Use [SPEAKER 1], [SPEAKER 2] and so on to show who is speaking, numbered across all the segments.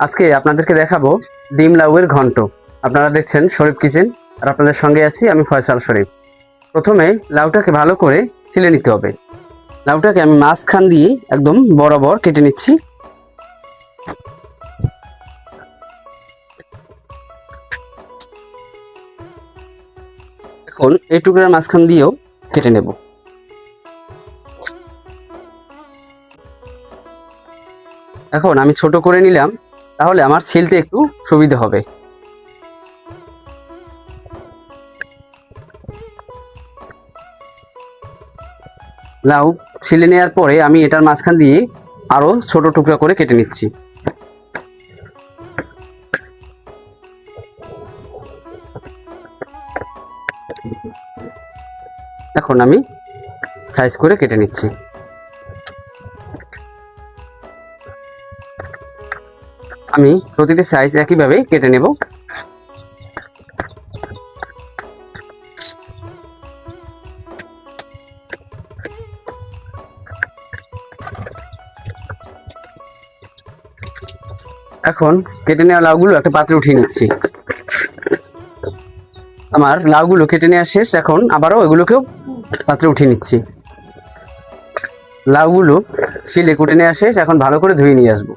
[SPEAKER 1] আজকে আপনাদেরকে দেখাবো ডিম লাউয়ের ঘন্ট। আপনারা দেখছেন শরীফ কিচেন, আর আপনাদের সঙ্গে আছি আমি ফয়সাল শরীফ। প্রথমে লাউটাকে ভালো করে ছিলে নিতে হবে। লাউটাকে আমি মাঝখান দিয়ে একদম বরাবর কেটে নিচ্ছি। এখন এই টুকরার মাঝখান দিয়েও কেটে নেব। এখন আমি ছোট করে নিলাম, তাহলে আমার ছিলতে একটু সুবিধা হবে। লাউ ছিলে নেওয়ার পরে আমি এটার মাঝখান দিয়ে আরো ছোট টুকরা করে কেটে নিচ্ছি। এখন আমি সাইজ করে কেটে নিচ্ছি। আমি প্রতিটি সাইজ একইভাবে কেটে নেব। এখন কেটে নেওয়া লাউগুলো একটা পাত্রে উঠিয়ে নিচ্ছি। আমার লাউগুলো কেটে নেওয়া শেষ। এখন আবারও এগুলোকেও পাত্রে উঠিয়ে নিচ্ছি। লাউগুলো ছিলে কুটে নেওয়া শেষ। এখন ভালো করে ধুয়ে নিয়ে আসবো।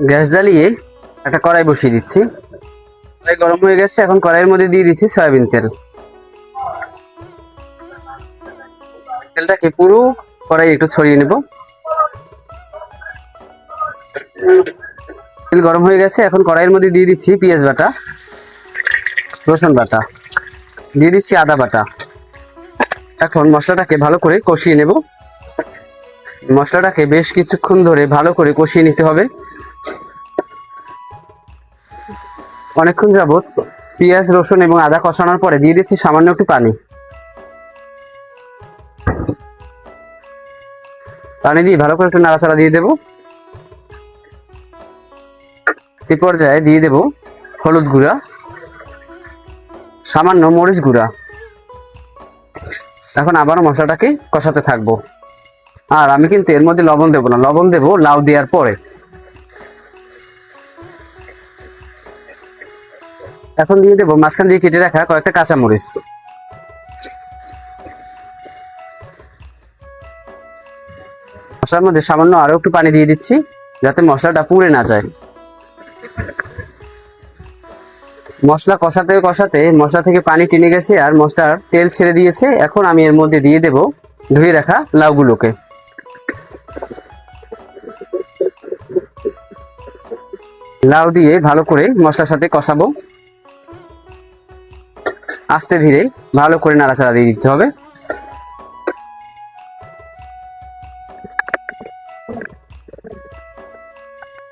[SPEAKER 1] গ্যাস জ্বালিয়ে একটা কড়াই বসিয়ে দিচ্ছি। কড়াই গরম হয়ে গেছে। এখন কড়াইয়ের মধ্যে দিয়ে দিচ্ছি সয়াবিন তেল। তেলটাকে পুরো কড়াই একটু ছড়িয়ে নেব। তেল গরম হয়ে গেছে। এখন কড়াইয়ের মধ্যে দিয়ে দিচ্ছি পেঁয়াজ বাটা, রসুন বাটা, দিয়ে দিচ্ছি আদা বাটা। এখন মশলাটাকে ভালো করে কষিয়ে নেব। মশলাটাকে বেশ কিছুক্ষণ ধরে ভালো করে কষিয়ে নিতে হবে। অনেকক্ষণ যাবত পেঁয়াজ, রসুন এবং আদা কষানোর পরে দিয়ে দিচ্ছি সামান্য একটু পানি। পানি দিয়ে ভালো করে একটু নাড়াচাড়া দিয়ে দেব। এই পর্যায়ে দিয়ে দেব হলুদ গুঁড়া, সামান্য মরিচ গুঁড়া। এখন আবারও মশলাটাকে কষাতে থাকবো। আর আমি কিন্তু এর মধ্যে লবণ দেব না, লবণ দেব লাউ দেওয়ার পরে। এখন দিয়ে দেবো মাঝখান দিয়ে কেটে রাখা কয়েকটা কাঁচামরিচ। মশলার মধ্যে সামান্য আরো একটু পানি দিয়ে দিচ্ছি, যাতে মশলাটা পুড়ে না যায়। মশলা কষাতে কষাতে মশলা থেকে পানি টেনে গেছে আর মশলার তেল ছেড়ে দিয়েছে। এখন আমি এর মধ্যে দিয়ে দেব ধুয়ে রাখা লাউগুলোকে। লাউ দিয়ে ভালো করে মশলার সাথে কষাবো। আস্তে ধীরে ভালো করে নাড়াচাড়া দিয়ে দিতে হবে।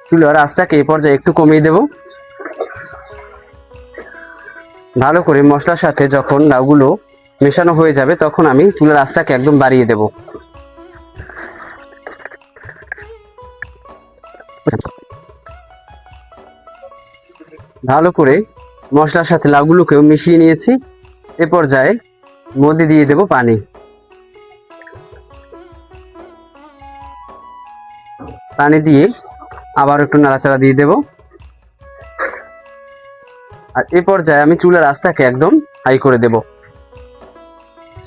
[SPEAKER 1] চুলার আঁচটাকে এই পর্যায়ে একটু কমিয়ে দেব। ভালো করে মশলার সাথে যখন লাউগুলো মেশানো হয়ে যাবে, তখন আমি চুলার আঁচটাকে একদম বাড়িয়ে দেব। ভালো করে মশলার সাথে লাউগুলোকেও মিশিয়ে নিয়েছি। এ পর্যায়ে মধ্যে দিয়ে দেব পানি। পানি দিয়ে আবার একটু নাড়াচাড়া দিয়ে দেব। আর এ পর্যায়ে আমি চুলার আঁচটাকে একদম হাই করে দেব।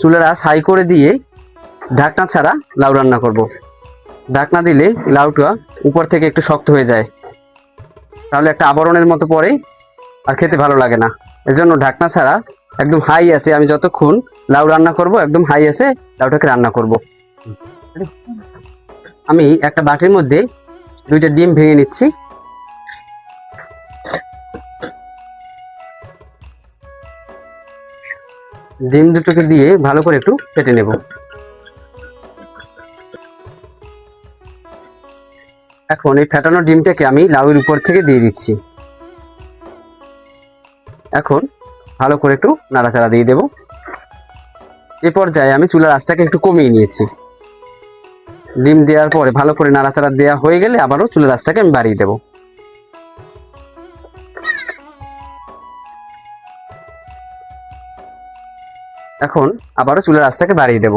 [SPEAKER 1] চুলার আঁচ হাই করে দিয়ে ঢাকনা ছাড়া লাউ রান্না করব। ঢাকনা দিলে লাউটা উপর থেকে একটু শক্ত হয়ে যায়, তাহলে একটা আবরণের মতো পড়ে আর খেতে ভালো লাগে না। এজন্য ঢাকনা ছাড়া একদম হাই আছে আমি যতক্ষণ লাউ রান্না করব, একদম হাই আছে লাউটাকে রান্না করব। আমি একটা বাটির মধ্যে 2টা ডিম ভেঙে নিচ্ছি। ডিম দুটোকে দিয়ে ভালো করে একটু ফেটে নেব। এখন এই ফেটানো ডিমটাকে আমি লাউয়ের উপর থেকে দিয়ে দিচ্ছি। এখন ভালো করে একটু নাড়াচাড়া দিয়ে দেব। এই পর্যায়ে আমি চুলার আঁচটাকে একটু কমিয়ে নিয়েছি। ডিম দেওয়ার পরে ভালো করে নাড়াচাড়া দেওয়া হয়ে গেলে আবারও চুলার আঁচটাকে আমি বাড়িয়ে দেব। এখন আবারও চুলার আঁচটাকে বাড়িয়ে দেব।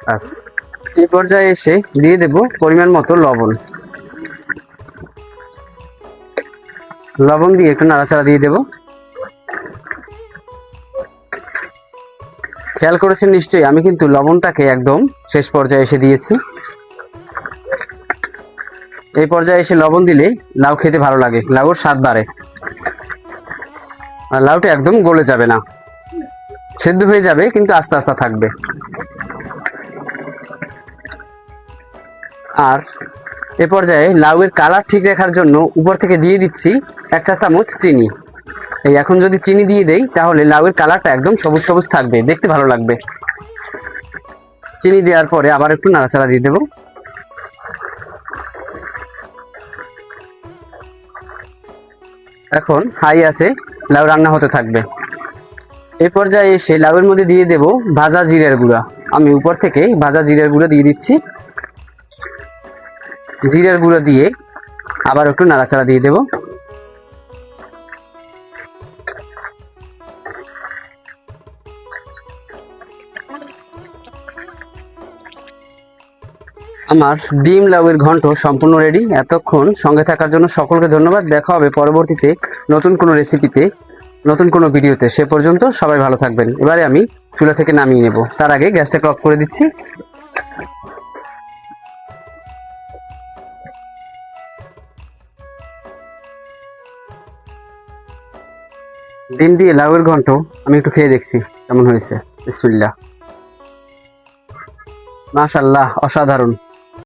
[SPEAKER 1] ব্যাস, এই পর্যায়ে এসে দিয়ে দেব পরিমাণ মতো লবণ। লবণ দিয়ে একটু নাড়াচাড়া দিয়ে দেব। খেয়াল করেছেন নিশ্চয়ই, আমি কিন্তু লবণটাকে একদম শেষ পর্যায়ে এসে দিয়েছি। এই পর্যায়ে এসে লবণ দিলে লাউ খেতে ভালো লাগে, লাউর স্বাদ বাড়ে। আর লাউটা একদম গলে যাবে না, সেদ্ধ হয়ে যাবে কিন্তু আস্তে আস্তে থাকবে। আর এ পর্যায়ে লাউয়ের কালার ঠিক রাখার জন্য উপর থেকে দিয়ে দিচ্ছি 1 চা চামচ চিনি। এই এখন যদি চিনি দিয়ে দেই তাহলে লাউয়ের কালারটা একদম সবুজ সবুজ থাকবে, দেখতে ভালো লাগবে। চিনি দেওয়ার পরে আবার একটু নাড়াচাড়া দিয়ে দেব। এখন হাই আছে লাউ রান্না হতে থাকবে। এই পর্যায়ে এসে লাউয়ের মধ্যে দিয়ে দেব ভাজা জিরের গুঁড়া। আমি উপর থেকে ভাজা জিরের গুঁড়া দিয়ে দিচ্ছি। জিরের গুঁড়ো দিয়ে আবার একটু নাড়াচাড়া দিয়ে দেব। আমার ডিম লাউয়ের ঘন্ট সম্পূর্ণ রেডি। এতক্ষণ সঙ্গে থাকার জন্য সকলকে ধন্যবাদ। দেখা হবে পরবর্তীতে নতুন কোনো রেসিপিতে, নতুন কোনো ভিডিওতে। সে পর্যন্ত সবাই ভালো থাকবেন। এবারে আমি চুলা থেকে নামিয়ে নেব, তার আগে গ্যাসটাকে অফ করে দিচ্ছি। ডিম দিয়ে লাউয়ের ঘন্ট আমি একটু খেয়ে দেখছি কেমন হয়েছে। বিসমিল্লাহ, মাশাআল্লাহ, অসাধারণ।